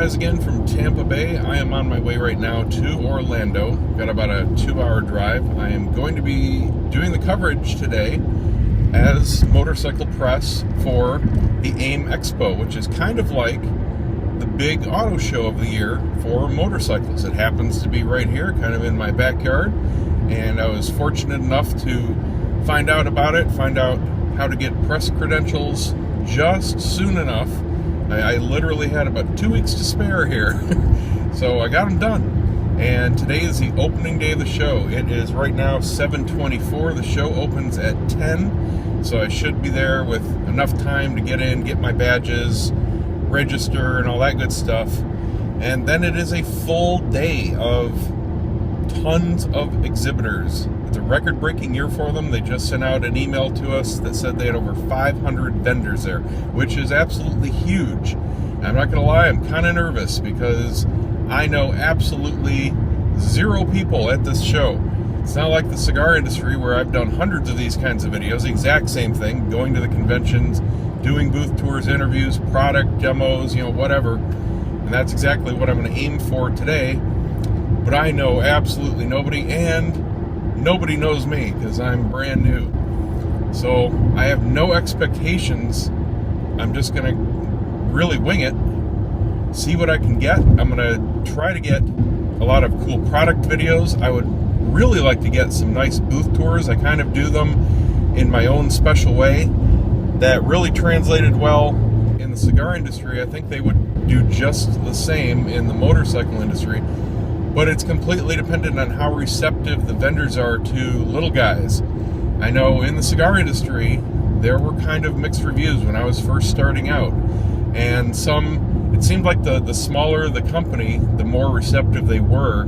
guys again from Tampa Bay. I am on my way right now to Orlando. Got about a 2-hour drive. I am going to be doing the coverage today as motorcycle press for the AIMExpo, which is kind of like the big auto show of the year for motorcycles. It happens to be right here, kind of in my backyard, and I was fortunate enough to find out about it, find out how to get press credentials just soon enough. I literally had about 2 weeks to spare here, so I got them done. And today is the opening day of the show. It is right now 7:24. The show opens at 10, so I should be there with enough time to get in, get my badges, register, and all that good stuff. And then it is a full day of tons of exhibitors. It's a record-breaking year for them. They just sent out an email to us that said they had over 500 vendors there, which is absolutely huge. And I'm not going to lie, I'm kind of nervous because I know absolutely zero people at this show. It's not like the cigar industry where I've done hundreds of these kinds of videos, the exact same thing, going to the conventions, doing booth tours, interviews, product demos, whatever. And that's exactly what I'm going to aim for today. But I know absolutely nobody, and nobody knows me because I'm brand new. So I have no expectations. I'm just going to really wing it, see what I can get. I'm going to try to get a lot of cool product videos. I would really like to get some nice booth tours. I kind of do them in my own special way that really translated well in the cigar industry. I think they would do just the same in the motorcycle industry. But it's completely dependent on how receptive the vendors are to little guys. I know in the cigar industry, there were kind of mixed reviews when I was first starting out. And it seemed like the smaller the company, the more receptive they were.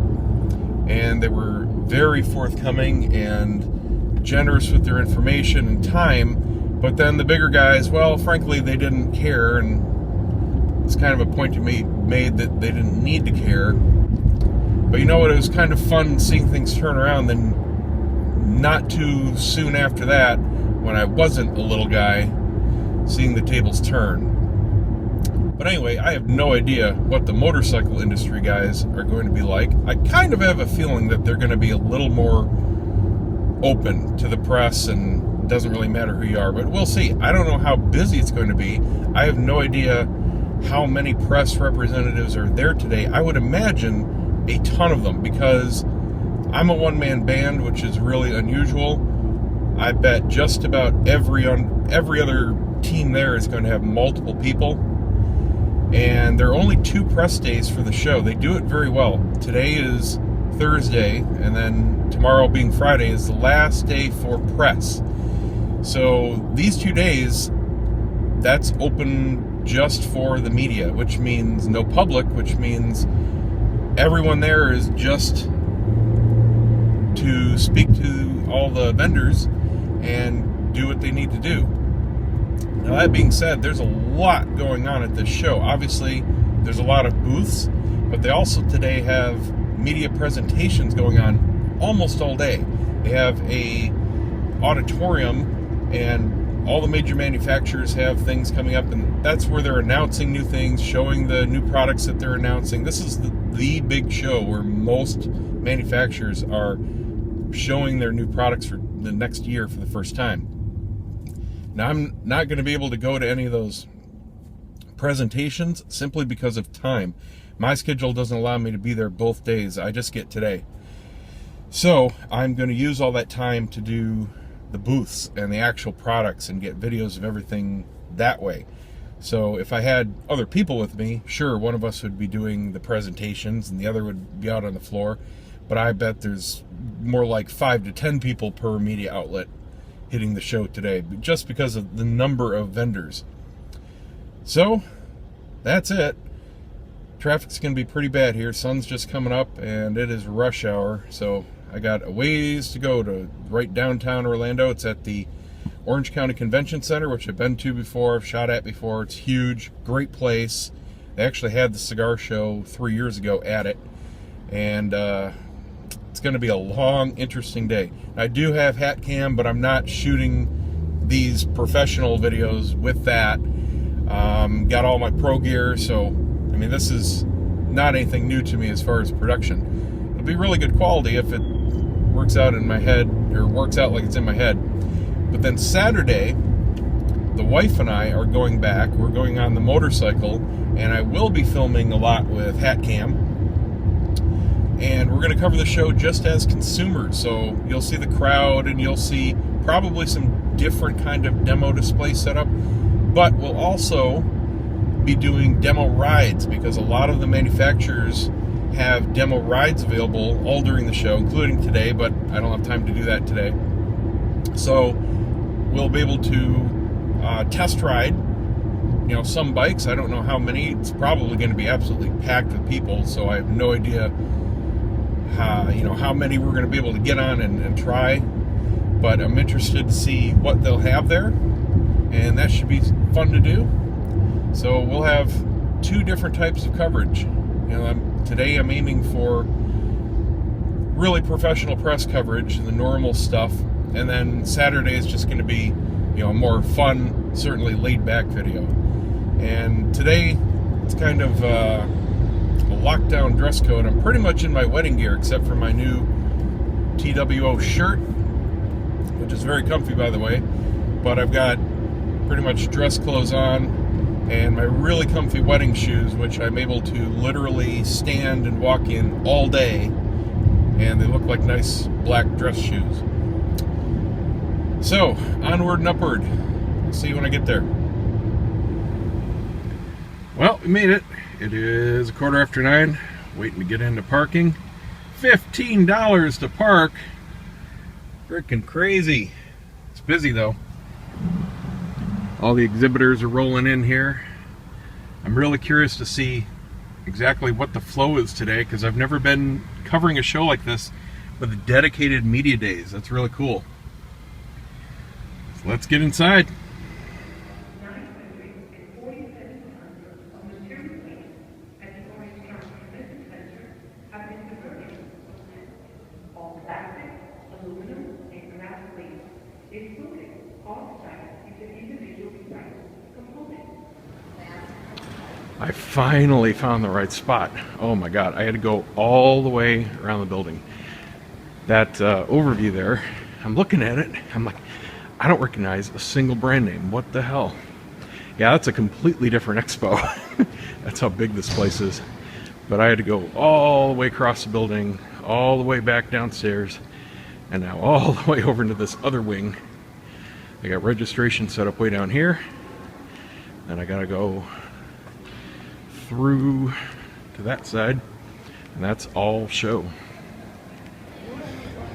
And they were very forthcoming and generous with their information and time. But then the bigger guys, well, frankly, they didn't care. And it's kind of a point to be made that they didn't need to care. But you know what, it was kind of fun seeing things turn around. Then not too soon after that, when I wasn't a little guy, seeing the tables turn. But anyway, I have no idea what the motorcycle industry guys are going to be like. I kind of have a feeling that they're going to be a little more open to the press, and it doesn't really matter who you are, but we'll see. I don't know how busy it's going to be. I have no idea how many press representatives are there today. I would imagine a ton of them, because I'm a one-man band, which is really unusual. I bet just about every other team there is going to have multiple people. And there are only 2 press days for the show. They do it very well. Today is Thursday, and then tomorrow, being Friday, is the last day for press. So these 2 days, that's open just for the media, which means no public, which means everyone there is just to speak to all the vendors and do what they need to do. Now, that being said, there's a lot going on at this show. Obviously, there's a lot of booths, but they also today have media presentations going on almost all day. They have a auditorium, and all the major manufacturers have things coming up, and that's where they're announcing new things, showing the new products that they're announcing. This is the big show where most manufacturers are showing their new products for the next year for the first time. Now, I'm not going to be able to go to any of those presentations simply because of time. My schedule doesn't allow me to be there both days. I just get today. So I'm going to use all that time to do the booths and the actual products and get videos of everything that way. So if I had other people with me, sure, one of us would be doing the presentations and the other would be out on the floor. But I bet there's more like 5 to 10 people per media outlet hitting the show today, just because of the number of vendors. So that's it. Traffic's going to be pretty bad here. Sun's just coming up and it is rush hour. So I got a ways to go to right downtown Orlando. It's at the Orange County Convention Center, which I've been to before, I've shot at before. It's huge, great place. They actually had the cigar show 3 years ago at it. And it's going to be a long, interesting day. I do have hat cam, but I'm not shooting these professional videos with that. Got all my pro gear, so I mean, this is not anything new to me as far as production. It'll be really good quality if it works out in my head, or works out like it's in my head. But then Saturday, the wife and I are going back. We're going on the motorcycle, and I will be filming a lot with hat cam. And we're going to cover the show just as consumers. So you'll see the crowd, and you'll see probably some different kind of demo display setup. But we'll also be doing demo rides, because a lot of the manufacturers have demo rides available all during the show, including today, but I don't have time to do that today. So we'll be able to test ride, you know, some bikes. I don't know how many. It's probably going to be absolutely packed with people, so I have no idea how many we're going to be able to get on and try. But I'm interested to see what they'll have there, and that should be fun to do. So we'll have two different types of coverage. You know, today I'm aiming for really professional press coverage, the normal stuff, and then Saturday is just going to be, you know, a more fun, certainly laid-back video. And today it's kind of a lockdown dress code. I'm pretty much in my wedding gear, except for my new TWO shirt, which is very comfy, by the way. But I've got pretty much dress clothes on, and my really comfy wedding shoes, which I'm able to literally stand and walk in all day, and they look like nice black dress shoes. So, onward and upward. I'll see you when I get there. Well, we made it. It is 9:15, waiting to get into parking. $15 to park. Freaking crazy. It's busy though. All the exhibitors are rolling in here. I'm really curious to see exactly what the flow is today, because I've never been covering a show like this with dedicated media days. That's really cool. So let's get inside. I finally found the right spot. Oh my God, I had to go all the way around the building. That overview there, I'm looking at it, I'm like, I don't recognize a single brand name. What the hell? Yeah, that's a completely different expo. That's how big this place is. But I had to go all the way across the building, all the way back downstairs, and now all the way over into this other wing. I got registration set up way down here, and I gotta go through to that side, and that's all show.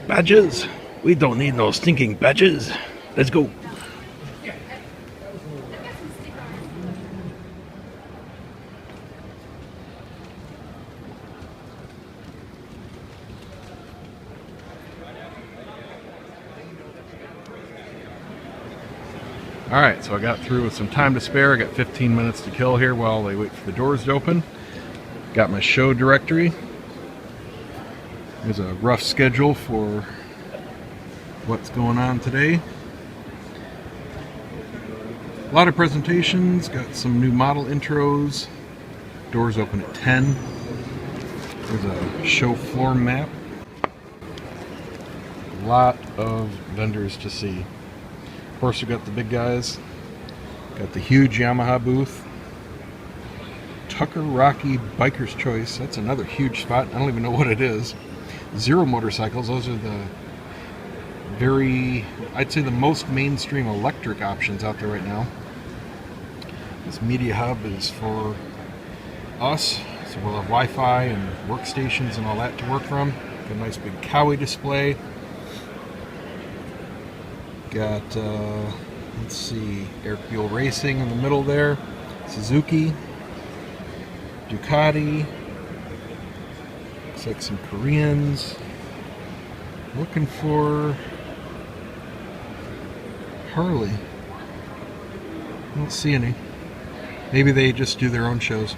Badges! We don't need no stinking badges. Let's go. Alright, so I got through with some time to spare. I got 15 minutes to kill here while they wait for the doors to open. Got my show directory. There's a rough schedule for what's going on today. A lot of presentations, got some new model intros. Doors open at 10. There's a show floor map. A lot of vendors to see. Of course, we got the big guys. Got the huge Yamaha booth. Tucker Rocky Biker's Choice. That's another huge spot. I don't even know what it is. Zero motorcycles. Those are the I'd say the most mainstream electric options out there right now. This media hub is for us. So we'll have Wi-Fi and workstations and all that to work from. Got a nice big Cowie display. Got, let's see, Eric Buell Racing in the middle there. Suzuki. Ducati. Looks like some Koreans. Looking for Harley. I don't see any. Maybe they just do their own shows.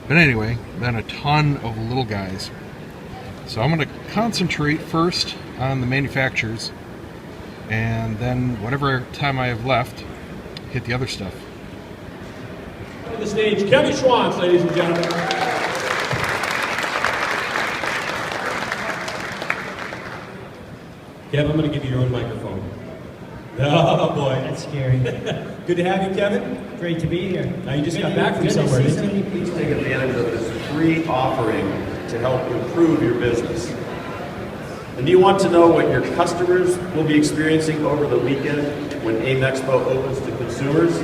But anyway, then a ton of little guys. So I'm going to concentrate first on the manufacturers, and then whatever time I have left, hit the other stuff. to the stage Kevin Schwantz, ladies and gentlemen. Kevin, I'm going to give you your own microphone. Oh boy. That's scary. Good to have you, Kevin. Great to be here. Now you just got back from somewhere, didn't you? Please take advantage of this free offering to help improve your business. And do you want to know what your customers will be experiencing over the weekend when AIMExpo opens to consumers?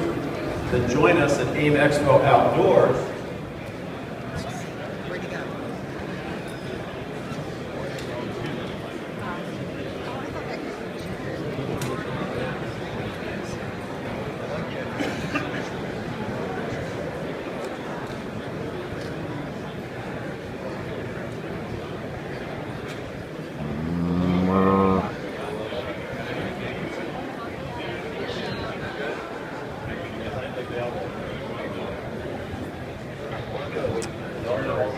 Then join us at AIMExpo Outdoors.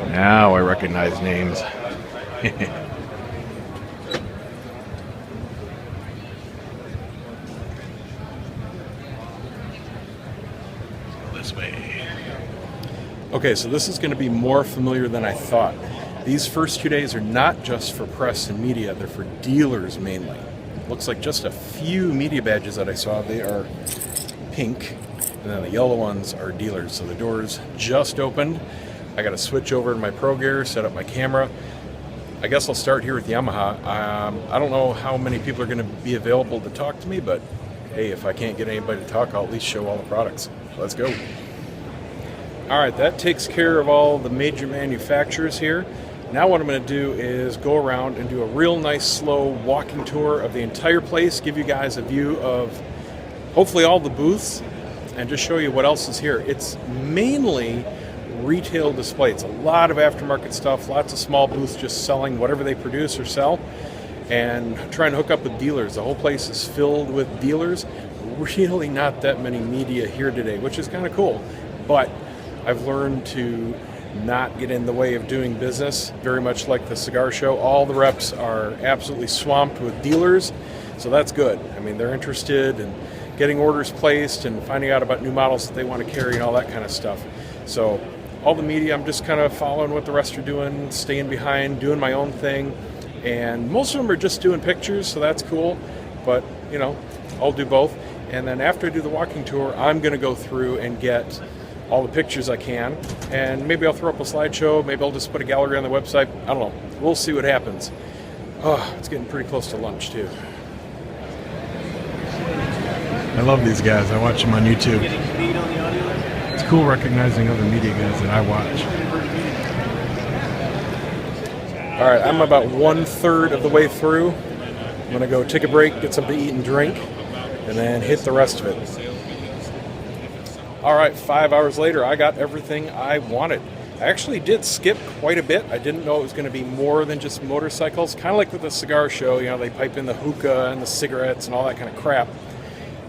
Now I recognize names. This way. Okay, so this is going to be more familiar than I thought. These first 2 days are not just for press and media, they're for dealers mainly. Looks like just a few media badges that I saw, they are pink, and then the yellow ones are dealers. So the doors just opened. I got to switch over to my Pro Gear, set up my camera. I guess I'll start here with Yamaha. I don't know how many people are going to be available to talk to me, but hey, if I can't get anybody to talk, I'll at least show all the products. Let's go. All right, that takes care of all the major manufacturers here. Now what I'm going to do is go around and do a real nice slow walking tour of the entire place, give you guys a view of hopefully all the booths, and just show you what else is here. It's mainly retail display. It's a lot of aftermarket stuff, lots of small booths just selling whatever they produce or sell, and trying to hook up with dealers. The whole place is filled with dealers. Really not that many media here today, which is kind of cool, but I've learned to not get in the way of doing business, very much like the cigar show. All the reps are absolutely swamped with dealers, so that's good. I mean, they're interested in getting orders placed and finding out about new models that they want to carry and all that kind of stuff. So all the media, I'm just kind of following what the rest are doing, staying behind, doing my own thing. And most of them are just doing pictures, so that's cool. But, you know, I'll do both. And then after I do the walking tour, I'm going to go through and get all the pictures I can. And maybe I'll throw up a slideshow. Maybe I'll just put a gallery on the website. I don't know. We'll see what happens. Oh, it's getting pretty close to lunch, too. I love these guys. I watch them on YouTube. It's cool recognizing other media guys that I watch. All right, I'm about 1/3 of the way through. I'm gonna go take a break, get something to eat and drink, and then hit the rest of it. All right, 5 hours later, I got everything I wanted. I actually did skip quite a bit. I didn't know it was gonna be more than just motorcycles. Kind of like with the cigar show, you know, they pipe in the hookah and the cigarettes and all that kind of crap.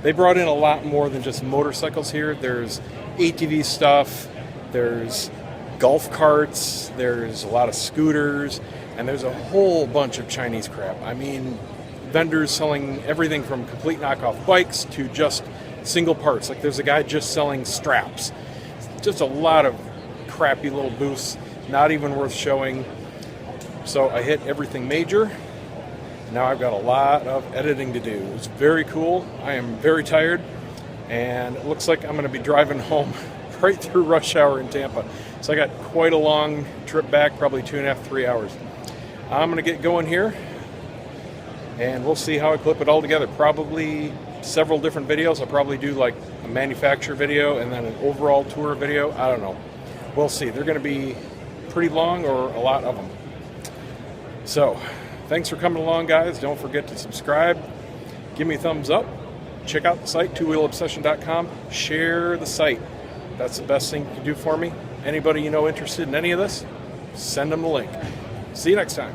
They brought in a lot more than just motorcycles here. There's ATV stuff, there's golf carts, there's a lot of scooters, and there's a whole bunch of Chinese crap. I mean, vendors selling everything from complete knockoff bikes to just single parts. Like there's a guy just selling straps. Just a lot of crappy little booths, not even worth showing. So I hit everything major. Now I've got a lot of editing to do. It's very cool. I am very tired, and it looks like I'm going to be driving home right through rush hour in Tampa. So I got quite a long trip back, probably 2.5, 3 hours. I'm going to get going here, and we'll see how I clip it all together. Probably several different videos. I'll probably do like a manufacturer video and then an overall tour video. I don't know. We'll see. They're going to be pretty long or a lot of them. So thanks for coming along, guys. Don't forget to subscribe. Give me a thumbs up. Check out the site, TwoWheelObsession.com. Share the site. That's the best thing you can do for me. Anybody you know interested in any of this, send them the link. See you next time.